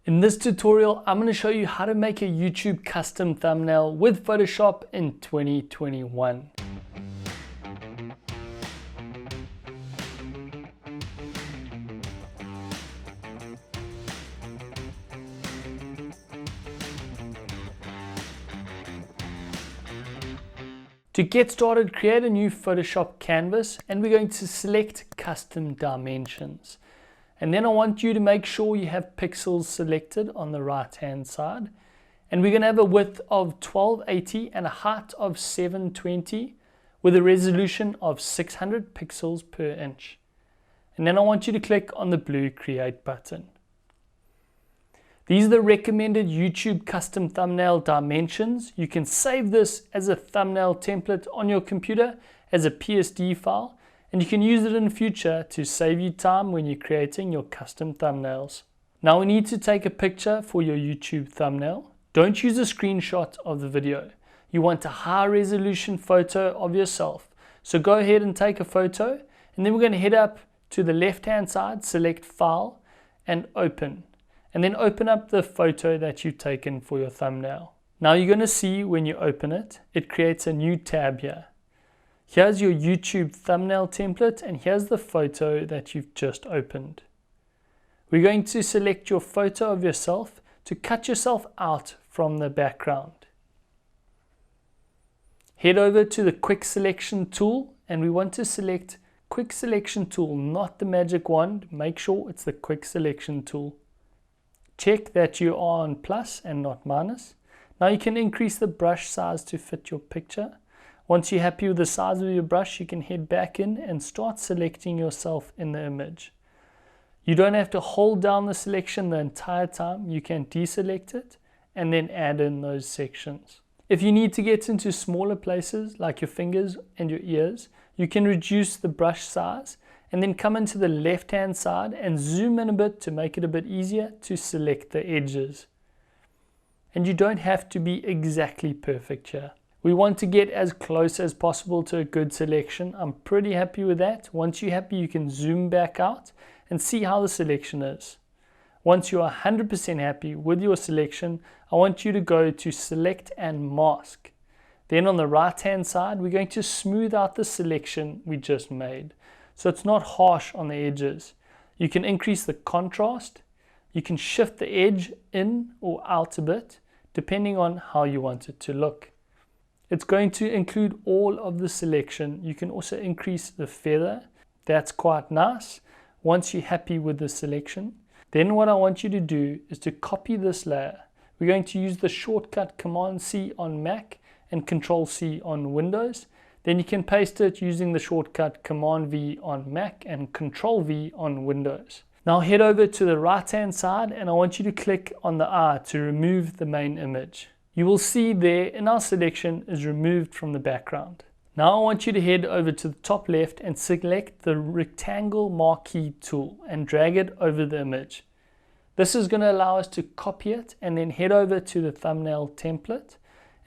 In this tutorial, I'm going to show you how to make a YouTube custom thumbnail with Photoshop in 2021. To get started, create a new Photoshop canvas and we're going to select custom dimensions. And then I want you to make sure you have pixels selected on the right hand side. And we're going to have a width of 1280 and a height of 720 with a resolution of 600 pixels per inch. And then I want you to click on the blue Create button. These are the recommended YouTube custom thumbnail dimensions. You can save this as a thumbnail template on your computer as a PSD file. And you can use it in the future to save you time when you're creating your custom thumbnails. Now we need to take a picture for your YouTube thumbnail. Don't use a screenshot of the video. You want a high resolution photo of yourself. So go ahead and take a photo, and then we're going to head up to the left hand side, select File and Open. And then open up the photo that you've taken for your thumbnail. Now you're going to see when you open it, it creates a new tab here. Here's your YouTube thumbnail template and here's the photo that you've just opened. We're going to select your photo of yourself to cut yourself out from the background. Head over to the Quick Selection tool and we want to select Quick Selection tool, not the magic wand. Make sure it's the Quick Selection tool. Check that you are on plus and not minus. Now you can increase the brush size to fit your picture. Once you're happy with the size of your brush, you can head back in and start selecting yourself in the image. You don't have to hold down the selection the entire time. You can deselect it and then add in those sections. If you need to get into smaller places like your fingers and your ears, you can reduce the brush size and then come into the left hand side and zoom in a bit to make it a bit easier to select the edges. And you don't have to be exactly perfect here. We want to get as close as possible to a good selection. I'm pretty happy with that. Once you're happy, you can zoom back out and see how the selection is. Once you are 100% happy with your selection, I want you to go to Select and Mask. Then on the right hand side, we're going to smooth out the selection we just made, so it's not harsh on the edges. You can increase the contrast. You can shift the edge in or out a bit, depending on how you want it to look. It's going to include all of the selection. You can also increase the feather. That's quite nice once you're happy with the selection. Then what I want you to do is to copy this layer. We're going to use the shortcut Command-C on Mac and Control-C on Windows. Then you can paste it using the shortcut Command-V on Mac and Control-V on Windows. Now head over to the right-hand side and I want you to click on the eye to remove the main image. You will see there in our selection is removed from the background. Now I want you to head over to the top left and select the rectangle marquee tool and drag it over the image. This is going to allow us to copy it and then head over to the thumbnail template,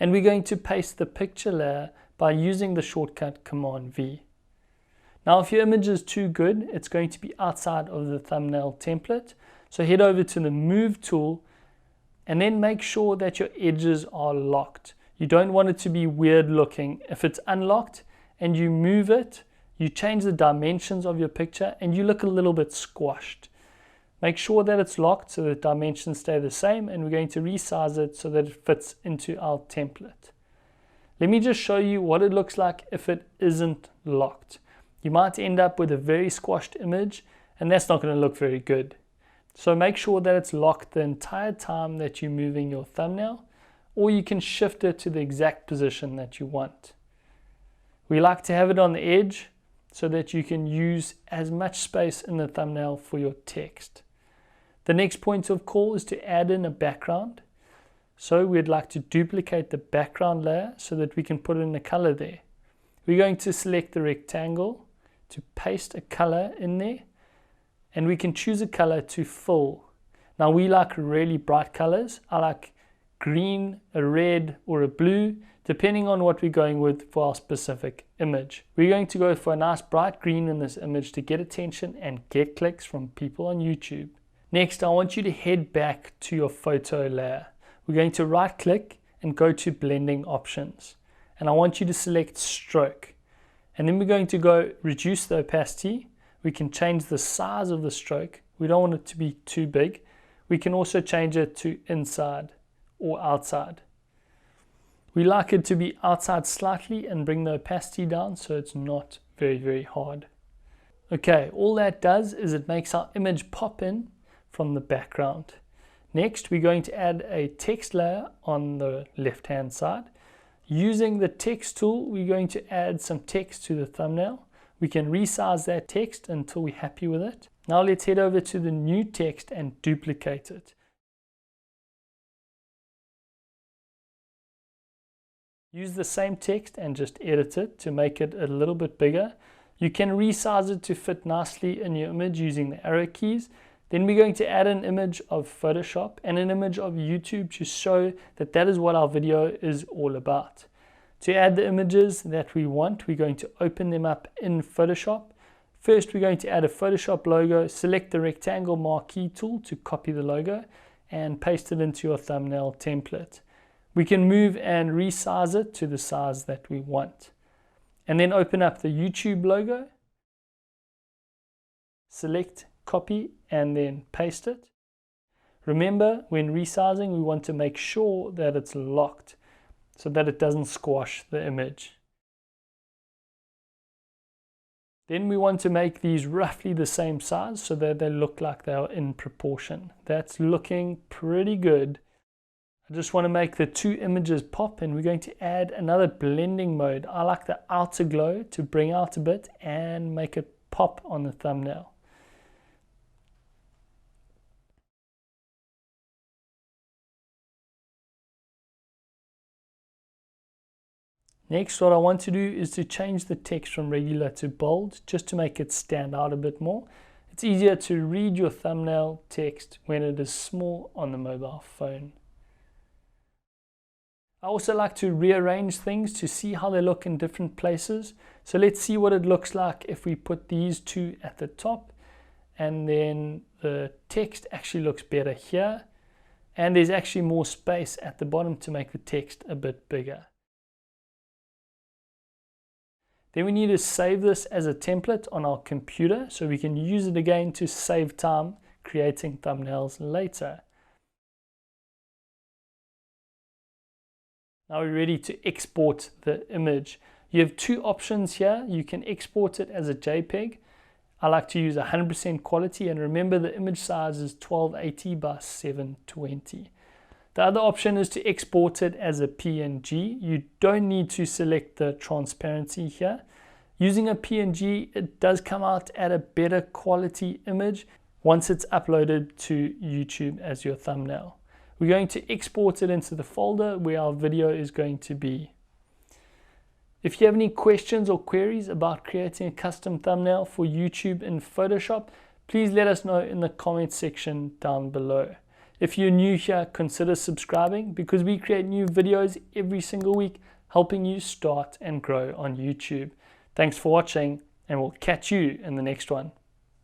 and we're going to paste the picture layer by using the shortcut Command-V. Now if your image is too good, it's going to be outside of the thumbnail template. So head over to the Move tool and then make sure that your edges are locked. You don't want it to be weird looking. If it's unlocked and you move it, you change the dimensions of your picture and you look a little bit squashed. Make sure that it's locked so the dimensions stay the same, and we're going to resize it so that it fits into our template. Let me just show you what it looks like if it isn't locked. You might end up with a very squashed image and that's not going to look very good. So make sure that it's locked the entire time that you're moving your thumbnail, or you can shift it to the exact position that you want. We like to have it on the edge so that you can use as much space in the thumbnail for your text. The next point of call is to add in a background. So we'd like to duplicate the background layer so that we can put in a color there. We're going to select the rectangle to paste a color in there, and we can choose a color to fill. Now we like really bright colors. I like green, a red, or a blue, depending on what we're going with for our specific image. We're going to go for a nice bright green in this image to get attention and get clicks from people on YouTube. Next, I want you to head back to your photo layer. We're going to right click and go to blending options. And I want you to select stroke. And then we're going to go reduce the opacity. We can change the size of the stroke. We don't want it to be too big. We can also change it to inside or outside. We like it to be outside slightly and bring the opacity down so it's not very, very hard. Okay, all that does is it makes our image pop in from the background. Next, we're going to add a text layer on the left-hand side. Using the text tool, we're going to add some text to the thumbnail. We can resize that text until we're happy with it. Now let's head over to the new text and duplicate it. Use the same text and just edit it to make it a little bit bigger. You can resize it to fit nicely in your image using the arrow keys. Then we're going to add an image of Photoshop and an image of YouTube to show that that is what our video is all about. To add the images that we want, we're going to open them up in Photoshop. First, we're going to add a Photoshop logo. Select the rectangle marquee tool to copy the logo and paste it into your thumbnail template. We can move and resize it to the size that we want. And then open up the YouTube logo. Select copy and then paste it. Remember, when resizing, we want to make sure that it's locked so that it doesn't squash the image. Then we want to make these roughly the same size so that they look like they are in proportion. That's looking pretty good. I just want to make the two images pop, and we're going to add another blending mode. I like the outer glow to bring out a bit and make it pop on the thumbnail. Next, what I want to do is to change the text from regular to bold, just to make it stand out a bit more. It's easier to read your thumbnail text when it is small on the mobile phone. I also like to rearrange things to see how they look in different places. So let's see what it looks like if we put these two at the top, and then the text actually looks better here. And there's actually more space at the bottom to make the text a bit bigger. Then we need to save this as a template on our computer so we can use it again to save time creating thumbnails later. Now we're ready to export the image. You have two options here. You can export it as a JPEG. I like to use 100% quality, and remember the image size is 1280 by 720. The other option is to export it as a PNG. You don't need to select the transparency here. Using a PNG, it does come out at a better quality image once it's uploaded to YouTube as your thumbnail. We're going to export it into the folder where our video is going to be. If you have any questions or queries about creating a custom thumbnail for YouTube in Photoshop, please let us know in the comment section down below. If you're new here, consider subscribing because we create new videos every single week, helping you start and grow on YouTube. Thanks for watching, and we'll catch you in the next one.